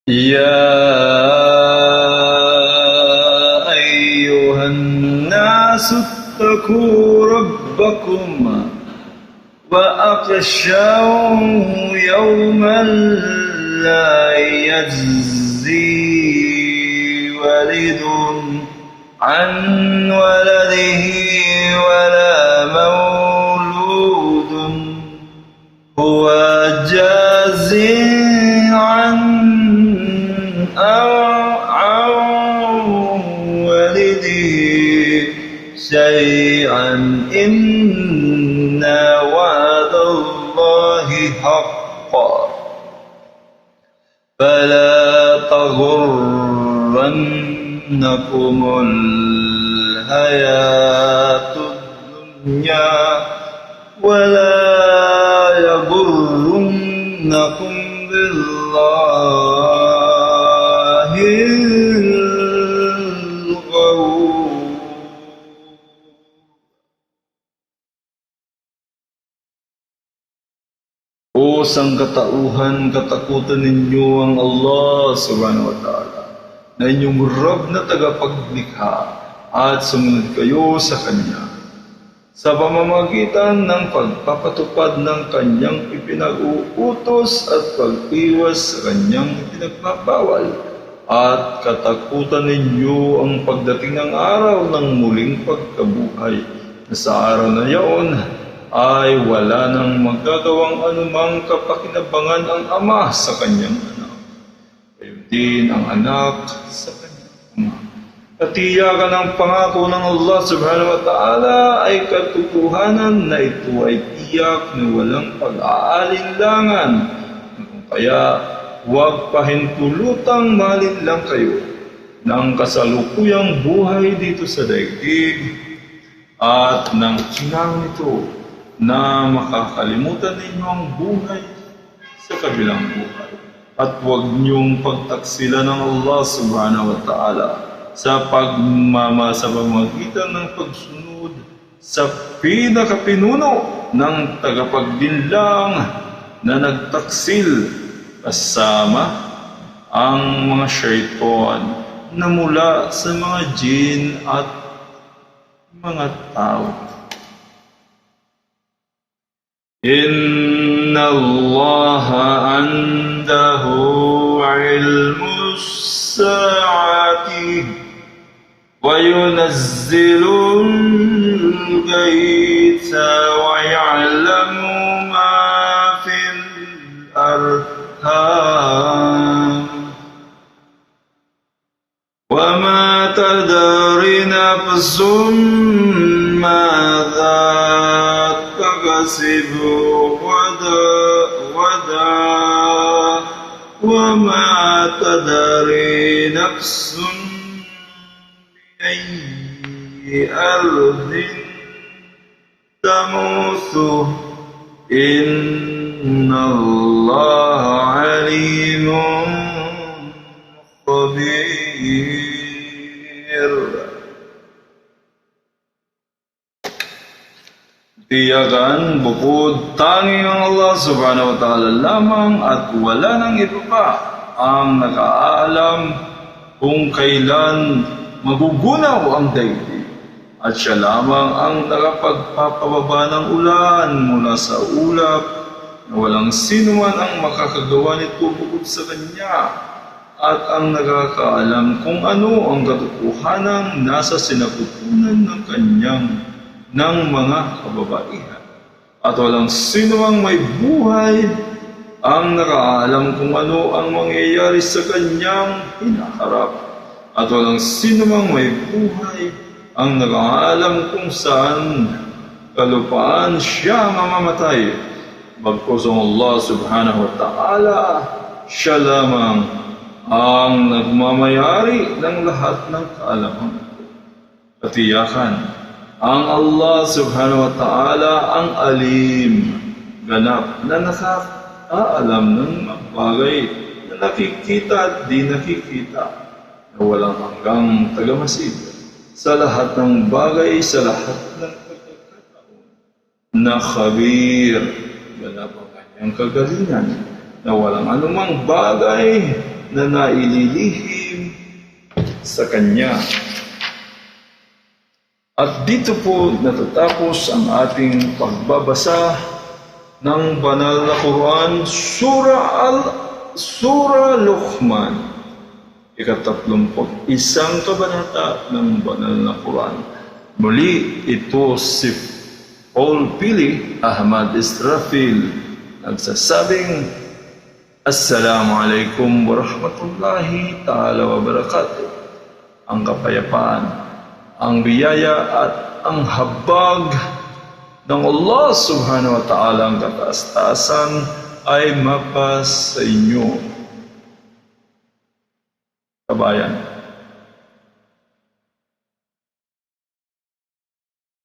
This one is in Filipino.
يا أيها الناس اتقوا ربكم وأخشوا يوما لا يجزي والد عن ولده ولا مولود هو جاز عن والده شيئا إن وعد الله حق فلا تغرنكم الحياة الدنيا ولا يغرنكم بالله الغرور. O sangkatauhan, katakutan ninyo ang Allah subhanahu wa ta'ala na inyong Rabb na tagapaglikha at sumunod kayo sa Kanya sa pamamagitan ng pagpapatupad ng Kanyang ipinag-uutos at pag-iwas sa Kanyang ipinagbabawal, at katakutan ninyo ang pagdating ng araw ng muling pagkabuhay, na sa araw na iyon ay wala nang magagawang anumang kapakinabangan ang ama sa kanyang anak, gayon din ang anak sa kanyang ama. Katiyakan ng pangako ng Allah subhanahu wa ta'ala ay katotohanan na ito ay tiyak na walang pag-aalinlangan. Kaya huwag pahintulutang malinlang kayo ng kasalukuyang buhay dito sa daigdig at ng kinang nito na makakalimutan ninyo ang buhay sa kabilang buhay. At huwag niyong pagtaksila ng Allah subhanahu wa ta'ala sa pamamagitan ng pagsunod sa pinakapinuno ng tagapagdinlang na nagtaksil, kasama ang mga syaitan na mula sa mga jin at mga tao. Inna Allaha andahu ilmus sa'ati وينزل الغيث ويعلم ما في الأرحام وما تدري نفس ماذا تكسب غدا وما تدري نفس أي أرض تموت إن الله عليم خبير. Tiyakan bukod tanging ang Allah subhanahu wa ta'ala lamang at wala nang iba pa ang nakaalam kung kailan magugunaw ang daigdig, at siya lamang ang nakapagpapababa ng ulan mula sa ulap na walang sino man ang makakagawa nito bukod sa Kanya, at ang nakakaalam kung ano ang katotohanang nasa sinapupunan ng Kanyang ng mga kababaihan, at walang sino mang may buhay ang nakaalam kung ano ang mangyayari sa Kanyang hinaharap, at walang sino mang may buhay ang nakaalam kung saan kalupaan siya mamamatay, bagkus ang Allah subhanahu wa ta'ala, siya lamang ang nagmamayari ng lahat ng kaalaman. Katiyakan, ang Allah subhanahu wa ta'ala ang alim, ganap na nakakaalam ng mga bagay na nakikita at di nakikita, na walang hanggang tagamasid sa lahat ng bagay, sa lahat ng pagkakataon, na khabir, ganap ang kanyang kagalingan, na walang anumang bagay na naililihim sa Kanya. At dito po natatapos ang ating pagbabasa ng banal na Quran, Surah Luqman, 31 kabanata ng banal na Quran. Muli, ito si Paul Pili Ahmad Israfil nagsasabing, Assalamualaikum warahmatullahi ta'ala wabarakatuh. Ang kapayapaan, ang biyaya at ang habag ng Allah subhanahu wa ta'ala, ang kataas-taasan ay mapas sa inyo. Kabayan,